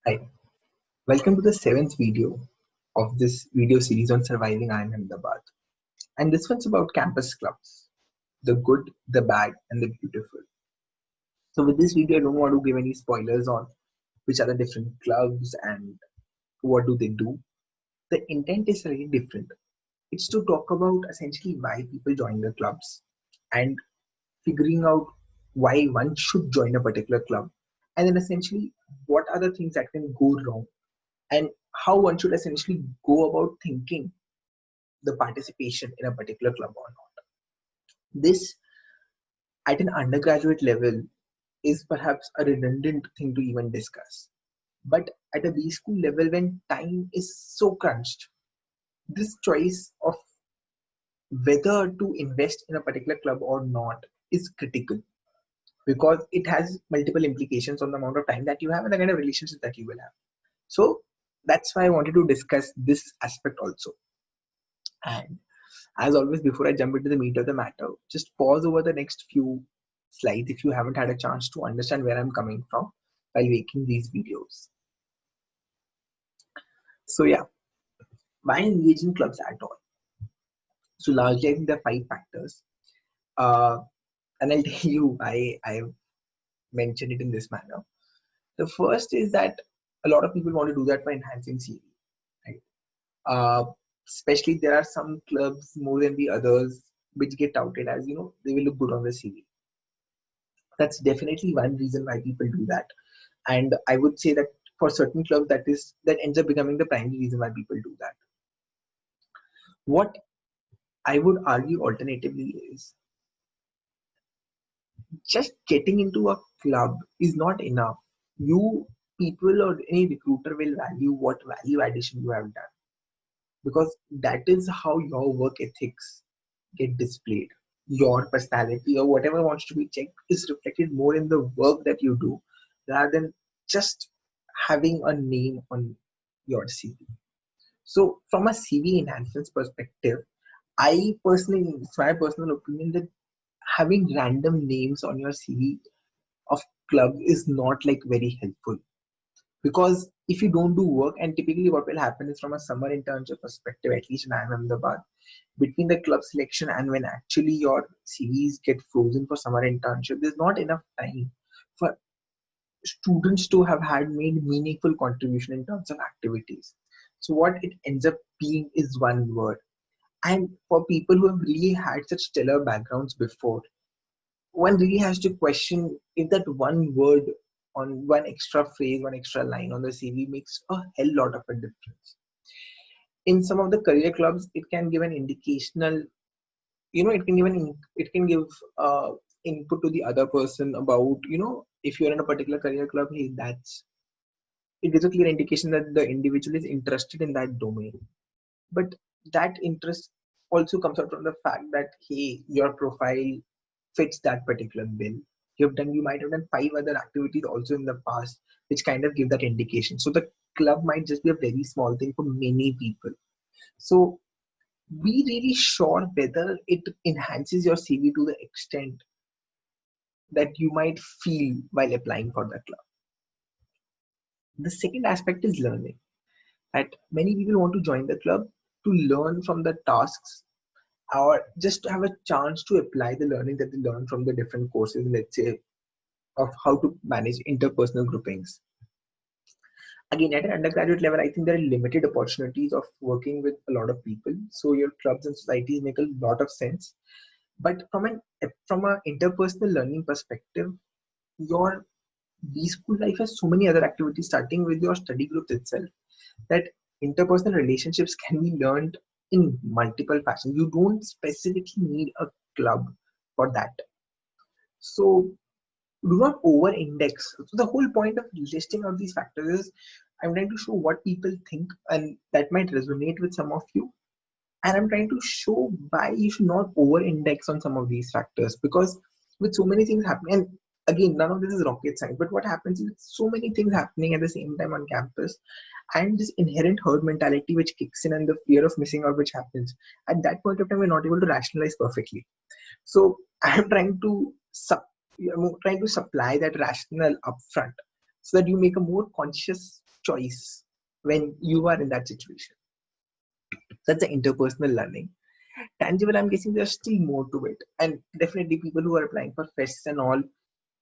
Hi, welcome to the seventh video of this video series on surviving IIM Ahmedabad. And this one's about campus clubs, the good, the bad, and the beautiful. So with this video, I don't want to give any spoilers on which are the different clubs and what do they do. The intent is really different. It's to talk about essentially why people join the clubs and figuring out why one should join a particular club, and then essentially what are the things that can go wrong and how one should essentially go about thinking the participation in a particular club or not. This, at an undergraduate level, is perhaps a redundant thing to even discuss. But at a B school level, when time is so crunched, this choice of whether to invest in a particular club or not is critical because it has multiple implications on the amount of time that you have and the kind of relationships that you will have. So that's why I wanted to discuss this aspect also. And as always, before I jump into the meat of the matter, just pause over the next few slides if you haven't had a chance to understand where I'm coming from while making these videos. So yeah, why engage in clubs at all? So largely, I think there are five factors. Uh, and I'll tell you why I've mentioned it in this manner. The first is that a lot of people want to do that by enhancing CV, right? Especially there are some clubs more than the others which get touted as, they will look good on the CV. That's definitely one reason why people do that. And I would say that for certain clubs that ends up becoming the primary reason why people do that. What I would argue alternatively is just getting into a club is not enough. You people or any recruiter will value what value addition you have done, because that is how your work ethics get displayed. Your personality or whatever wants to be checked is reflected more in the work that you do rather than just having a name on your CV. So from a CV enhancements perspective, it's my personal opinion that having random names on your CV of clubs is not like very helpful, because if you don't do work, and typically what will happen is from a summer internship perspective, at least in IIM Ahmedabad, between the club selection and when actually your CVs get frozen for summer internship, there's not enough time for students to have had made meaningful contribution in terms of activities. So what it ends up being is one word. And for people who have really had such stellar backgrounds before, one really has to question if that one word on one extra phrase, one extra line on the CV makes a hell lot of a difference. In some of the career clubs, it can give an indicational, it can give input to the other person about, if you're in a particular career club, hey, it gives a clear indication that the individual is interested in that domain. But that interest also comes out from the fact that, hey, your profile fits that particular bill. You might have done five other activities also in the past which kind of give that indication. So the club might just be a very small thing for many people. So be really sure whether it enhances your CV to the extent that you might feel while applying for the club. The second aspect is learning. That many people want to join the club to learn from the tasks, or just to have a chance to apply the learning that they learn from the different courses, let's say, of how to manage interpersonal groupings. Again, at an undergraduate level, I think there are limited opportunities of working with a lot of people. So your clubs and societies make a lot of sense. But from an interpersonal learning perspective, your B school life has so many other activities, starting with your study groups itself, that interpersonal relationships can be learned in multiple fashions. You don't specifically need a club for that. So do not over index. So the whole point of listing out these factors is I'm trying to show what people think, and that might resonate with some of you. And I'm trying to show why you should not over index on some of these factors, because with so many things happening, and again, none of this is rocket science, but what happens is so many things happening at the same time on campus, and this inherent herd mentality which kicks in and the fear of missing out which happens at that point of time, we're not able to rationalize perfectly. So I'm trying to supply that rationale upfront so that you make a more conscious choice when you are in that situation. That's the interpersonal learning. Tangible, I'm guessing there's still more to it. And definitely people who are applying for fests and all,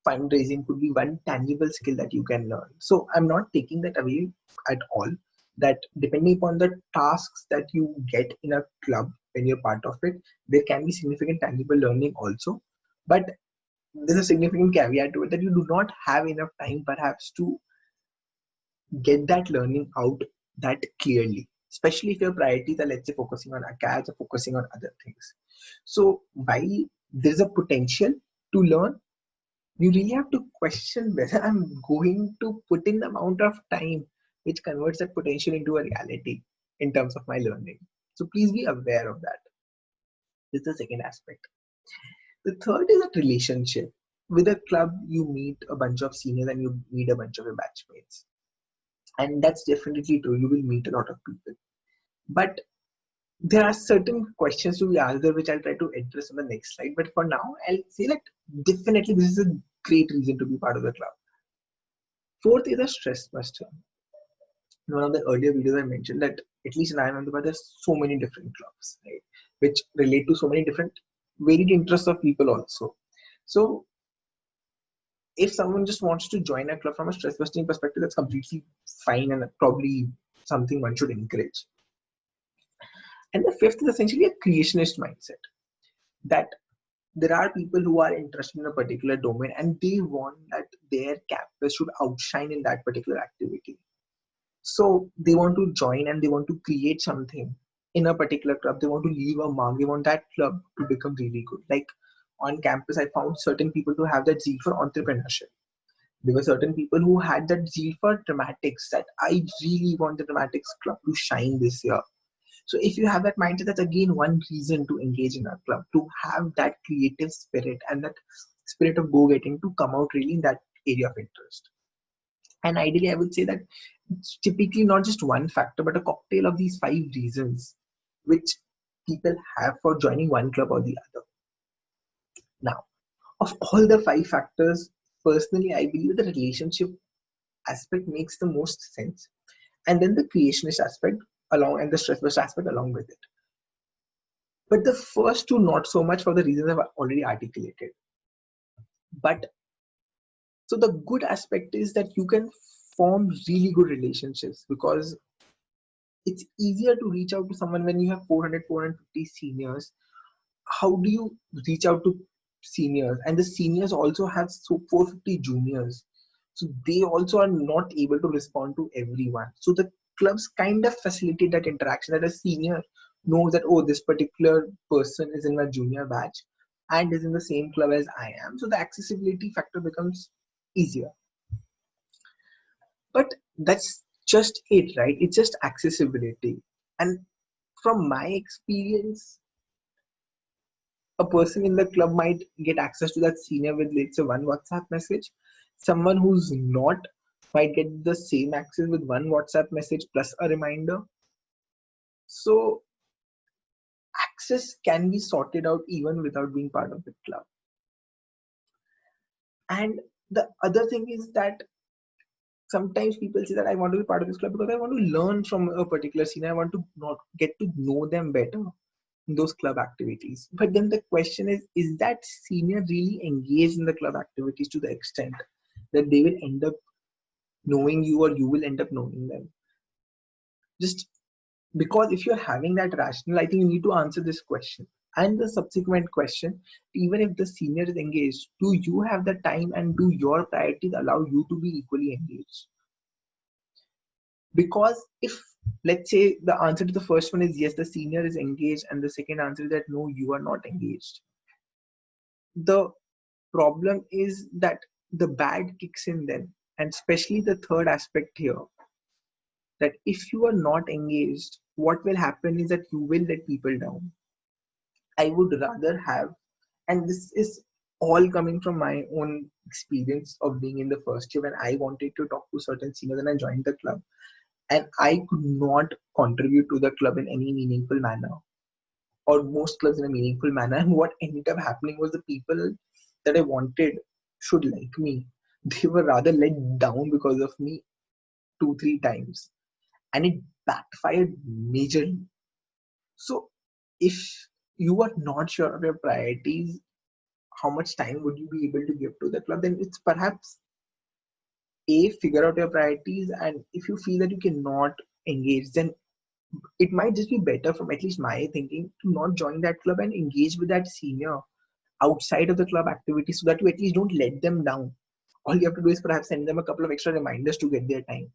fundraising could be one tangible skill that you can learn. So I'm not taking that away at all. That depending upon the tasks that you get in a club when you're part of it, there can be significant tangible learning also. But there's a significant caveat to it that you do not have enough time perhaps to get that learning out that clearly, especially if your priorities are, let's say, focusing on acads or focusing on other things. So while there's a potential to learn, you really have to question whether I'm going to put in the amount of time which converts that potential into a reality in terms of my learning. So please be aware of that. This is the second aspect. The third is a relationship. With a club, you meet a bunch of seniors and you meet a bunch of your batchmates. And that's definitely true. You will meet a lot of people. But there are certain questions to be asked there which I'll try to address on the next slide. But for now, I'll say that definitely this is a great reason to be part of the club. Fourth is a stress buster. In one of the earlier videos, I mentioned that at least in IIM Ahmedabad, there's so many different clubs, right, which relate to so many different varied interests of people also. So if someone just wants to join a club from a stress busting perspective, that's completely fine and probably something one should encourage. And the fifth is essentially a creationist mindset, that there are people who are interested in a particular domain and they want that their campus should outshine in that particular activity. So they want to join and they want to create something in a particular club. They want to leave a mark. They want that club to become really good. Like on campus, I found certain people to have that zeal for entrepreneurship. There were certain people who had that zeal for dramatics, that I really want the dramatics club to shine this year. So if you have that mindset, that's again one reason to engage in a club, to have that creative spirit and that spirit of go-getting to come out really in that area of interest. And ideally, I would say that it's typically not just one factor, but a cocktail of these 5 reasons which people have for joining one club or the other. Now, of all the 5 factors, personally, I believe the relationship aspect makes the most sense. And then the creationist aspect along and the stress burst aspect along with it. But the first two, not so much for the reasons I've already articulated. But so the good aspect is that you can form really good relationships because it's easier to reach out to someone when you have 400, 450 seniors. How do you reach out to seniors? And the seniors also have 450 juniors. So they also are not able to respond to everyone. So the clubs kind of facilitate that interaction, that a senior knows that, oh, this particular person is in my junior batch and is in the same club as I am. So the accessibility factor becomes easier. But that's just it, right? It's just accessibility. And from my experience, a person in the club might get access to that senior with, let's say, one WhatsApp message. Someone who's not might get the same access with one WhatsApp message plus a reminder. So access can be sorted out even without being part of the club. And the other thing is that sometimes people say that I want to be part of this club because I want to learn from a particular senior. I want to not get to know them better in those club activities. But then the question is that senior really engaged in the club activities to the extent that they will end up knowing you or you will end up knowing them? Just because if you're having that rationale, I think you need to answer this question. And the subsequent question, even if the senior is engaged, do you have the time and do your priorities allow you to be equally engaged? Because if, let's say, the answer to the first one is yes, the senior is engaged, and the second answer is that no, you are not engaged, the problem is that the bad kicks in then. And especially the third aspect here, that if you are not engaged, what will happen is that you will let people down. I would rather have, and this is all coming from my own experience of being in the first year when I wanted to talk to certain seniors and I joined the club and I could not contribute to the club in any meaningful manner, or most clubs in a meaningful manner. And what ended up happening was the people that I wanted should like me, they were rather let down because of me. 2-3 times, and it backfired majorly. So if you are not sure of your priorities, how much time would you be able to give to the club? Then it's perhaps a, figure out your priorities, and if you feel that you cannot engage, then it might just be better, from at least my thinking, to not join that club and engage with that senior outside of the club activity, so that you at least don't let them down. All you have to do is perhaps send them a couple of extra reminders to get their time.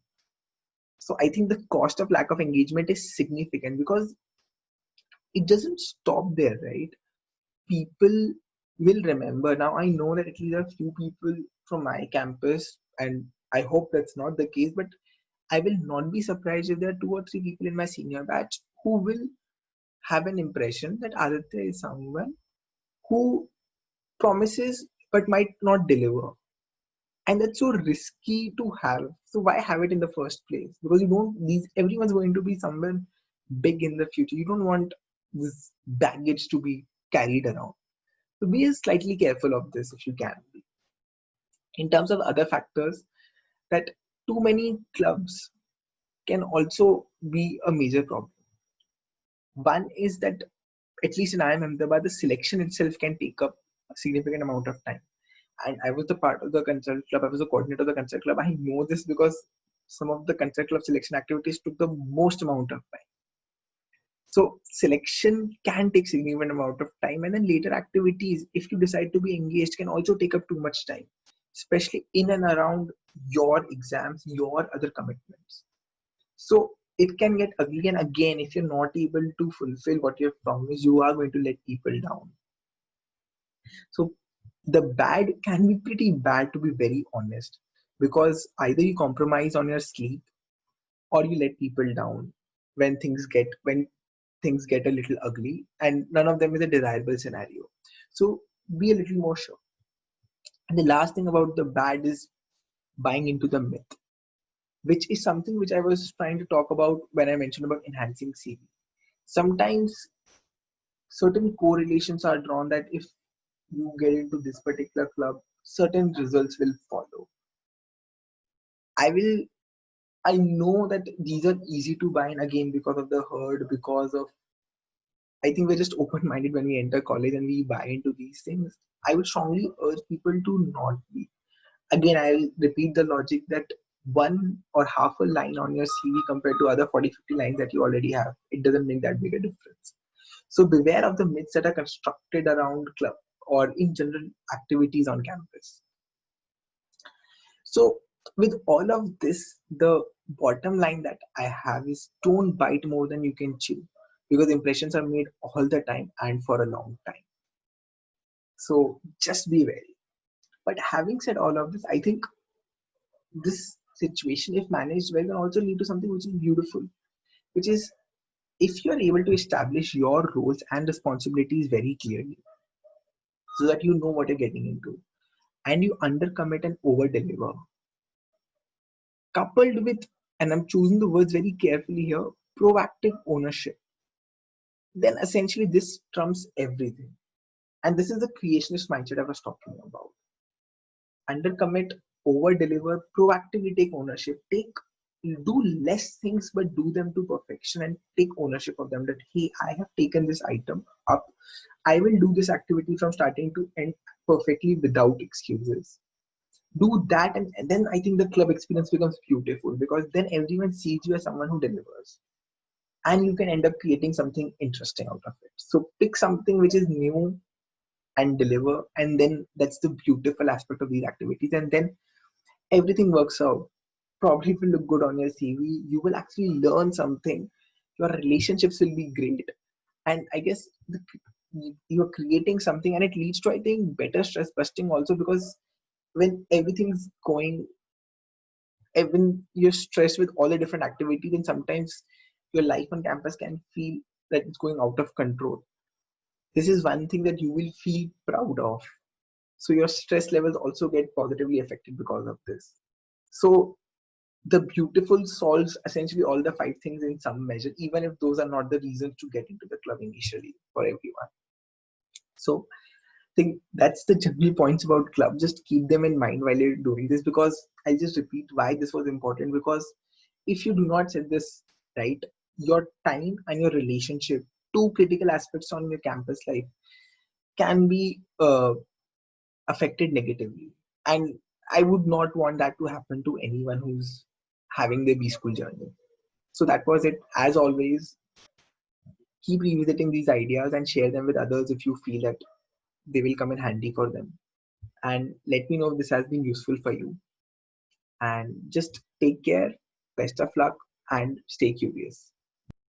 So I think the cost of lack of engagement is significant, because it doesn't stop there, right? People will remember. Now I know that at least a few people from my campus, and I hope that's not the case, but I will not be surprised if there are 2 or 3 people in my senior batch who will have an impression that Aditya is someone who promises but might not deliver. And that's so risky to have. So why have it in the first place? Because you don't, these, everyone's going to be someone big in the future. You don't want this baggage to be carried around. So be slightly careful of this if you can be. In terms of other factors, that too many clubs can also be a major problem. One is that, at least in IIM Ahmedabad, the selection itself can take up a significant amount of time. And I was the part of the consult club. I was the coordinator of the consult club. I know this because some of the consult club selection activities took the most amount of time. So selection can take significant amount of time, and then later activities, if you decide to be engaged, can also take up too much time, especially in and around your exams, your other commitments. So it can get ugly, and again, if you're not able to fulfill what you have promised, you are going to let people down. So the bad can be pretty bad, to be very honest, because either you compromise on your sleep or you let people down when things get a little ugly, and none of them is a desirable scenario. So be a little more sure. And the last thing about the bad is buying into the myth, which is something which I was trying to talk about when I mentioned about enhancing CV. Sometimes certain correlations are drawn that if you get into this particular club, certain results will follow. I will I know that these are easy to buy in, again, because of the herd, because of, I think we're just open minded when we enter college and we buy into these things. I would strongly urge people to not be. Again, I'll repeat the logic that one or half a line on your CV compared to other 40-50 lines that you already have, it doesn't make that big a difference. So beware of the myths that are constructed around club or in general activities on campus. So with all of this, the bottom line that I have is, don't bite more than you can chew, because impressions are made all the time and for a long time. So just be wary. But having said all of this, I think this situation, if managed well, can also lead to something which is beautiful, which is, if you are able to establish your roles and responsibilities very clearly, so that you know what you're getting into, and you undercommit and over deliver, coupled with, and I'm choosing the words very carefully here, proactive ownership, then essentially this trumps everything. And this is the creationist mindset I was talking about. Undercommit, over deliver, proactively take ownership, do less things but do them to perfection, and take ownership of them, that hey, I have taken this item up, I will do this activity from starting to end perfectly without excuses. Do that, and then I think the club experience becomes beautiful, because then everyone sees you as someone who delivers, and you can end up creating something interesting out of it. So pick something which is new and deliver, and then that's the beautiful aspect of these activities, and then everything works out. Probably will look good on your CV, you will actually learn something, your relationships will be great, and I guess you're creating something, and it leads to, I think, better stress busting also, because when everything's going, when you're stressed with all the different activities, then sometimes your life on campus can feel that it's going out of control. This is one thing that you will feel proud of. So your stress levels also get positively affected because of this. So the beautiful solves essentially all the 5 things in some measure, even if those are not the reasons to get into the club initially for everyone. So I think that's the general points about club. Just keep them in mind while you're doing this, because I just repeat why this was important, because if you do not set this right, your time and your relationship, two critical aspects on your campus life, can be affected negatively. And I would not want that to happen to anyone who's having their B school journey. So that was it. As always, keep revisiting these ideas and share them with others if you feel that they will come in handy for them. And let me know if this has been useful for you. And just take care, best of luck, and stay curious.